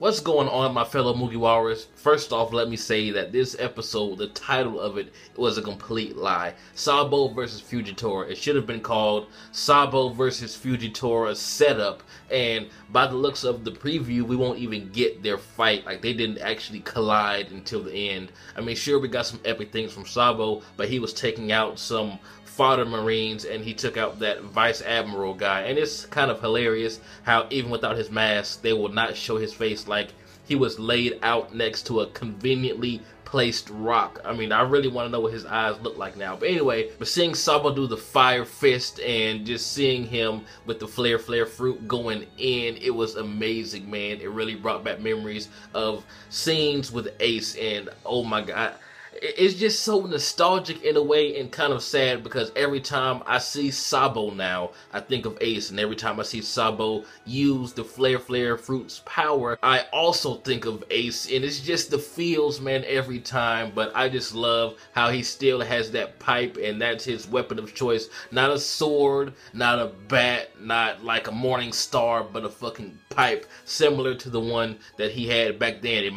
What's going on, my fellow Mugiwaras? First off, let me say that this episode, the title of it, was a complete lie. Sabo versus Fujitora. It should have been called Sabo versus Fujitora Setup, and by the looks of the preview, we won't even get their fight. Like, they didn't actually collide until the end. I mean, sure, we got some epic things from Sabo, but he was taking out some fodder marines, and he took out that vice admiral guy, and it's kind of hilarious how even without his mask they will not show his face, like he was laid out next to a conveniently placed rock. I mean, I really want to know what his eyes look like now. But anyway, but seeing Sabo do the fire fist and just seeing him with the flare fruit going in, it was amazing, man. It really brought back memories of scenes with Ace, and oh my god, it's just so nostalgic in a way, and kind of sad because every time I see Sabo now, I think of Ace, and every time I see Sabo use the flare fruit's power, I also think of Ace, and it's just the feels, man, every time. But I just love how he still has that pipe, and that's his weapon of choice. Not a sword, not a bat, not like a morning star, but a fucking pipe, similar to the one that he had back then. It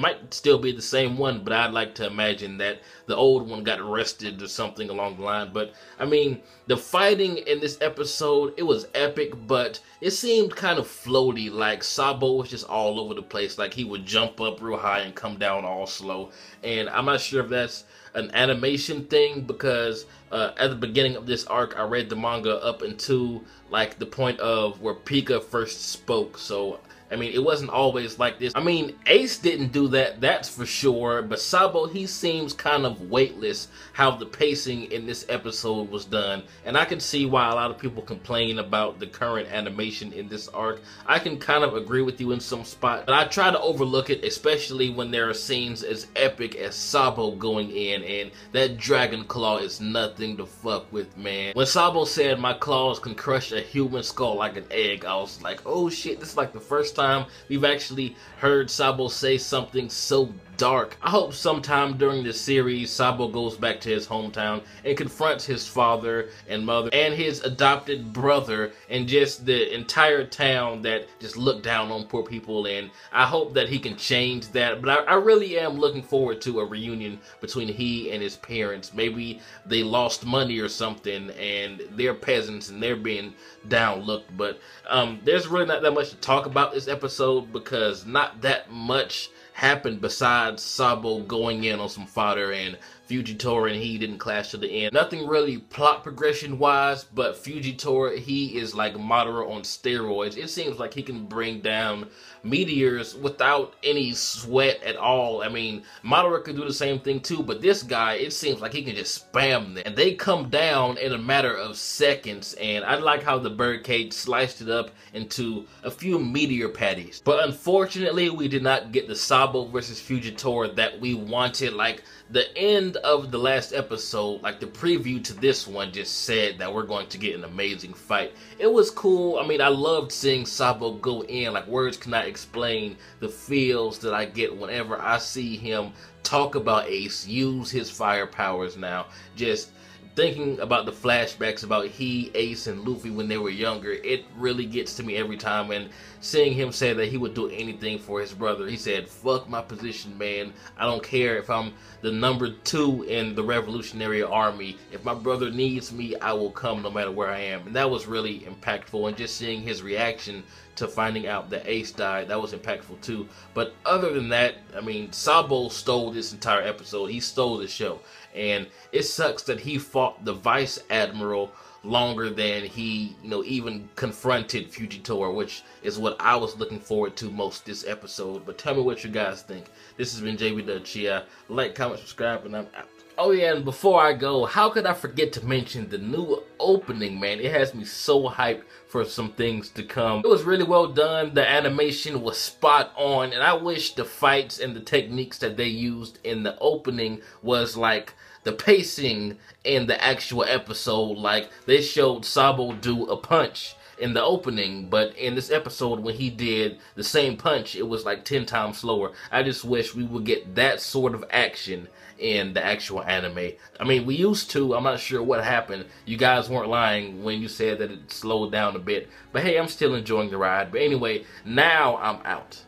might still be the same one, but I'd like to imagine that the old one got arrested or something along the line. But I mean, the fighting in this episode, it was epic, but it seemed kind of floaty. Like Sabo was just all over the place. Like he would jump up real high and come down all slow. And I'm not sure if that's an animation thing, because at the beginning of this arc, I read the manga up until like the point of where Pika first spoke. So I mean, it wasn't always like this. I mean, Ace didn't do that, that's for sure, but Sabo, he seems kind of weightless how the pacing in this episode was done, and I can see why a lot of people complain about the current animation in this arc. I can kind of agree with you in some spots, but I try to overlook it, especially when there are scenes as epic as Sabo going in, and that dragon claw is nothing to fuck with, man. When Sabo said my claws can crush a human skull like an egg, I was like, oh shit, this is like the first time we've actually heard Sabo say something so dark. I hope sometime during this series Sabo goes back to his hometown and confronts his father and mother and his adopted brother and just the entire town that just looked down on poor people, and I hope that he can change that. But I really am looking forward to a reunion between he and his parents. Maybe they lost money or something and they're peasants and they're being downlooked. But there's really not that much to talk about this episode, because not that much happened besides Sabo going in on some fodder and Fujitora and he didn't clash to the end. Nothing really plot progression wise, but Fujitora, he is like Madara on steroids. It seems like he can bring down meteors without any sweat at all. I mean, Madara could do the same thing too, but this guy, it seems like he can just spam them and they come down in a matter of seconds. And I like how the birdcage sliced it up into a few meteor patties. But unfortunately, we did not get the Sabo versus Fujitora that we wanted. Like the end of the last episode, like the preview to this one, just said that we're going to get an amazing fight. It was cool. I mean, I loved seeing Sabo go in. Like, words cannot explain the feels that I get whenever I see him talk about Ace, use his fire powers now. Just thinking about the flashbacks about he, Ace, and Luffy when they were younger, it really gets to me every time. And seeing him say that he would do anything for his brother, he said, fuck my position, man. I don't care if I'm the number 2 in the Revolutionary Army. If my brother needs me, I will come no matter where I am. And that was really impactful. And just seeing his reaction to finding out that Ace died, that was impactful too. But other than that, I mean, Sabo stole this entire episode. He stole the show. And it sucks that he fought the Vice Admiral longer than he, even confronted Fujitora, which is what I was looking forward to most this episode. But tell me what you guys think. This has been jbDAuchiha. Like, comment, subscribe, and I'm out. Oh yeah, and before I go, how could I forget to mention the new opening, man? It has me so hyped for some things to come. It was really well done. The animation was spot on, and I wish the fights and the techniques that they used in the opening was like the pacing in the actual episode. Like, they showed Sabo do a punch in the opening, but in this episode when he did the same punch, it was like 10 times slower. I just wish we would get that sort of action in the actual anime. I mean, we used to. I'm not sure what happened. You guys weren't lying when you said that it slowed down a bit, but hey, I'm still enjoying the ride. But anyway, now I'm out.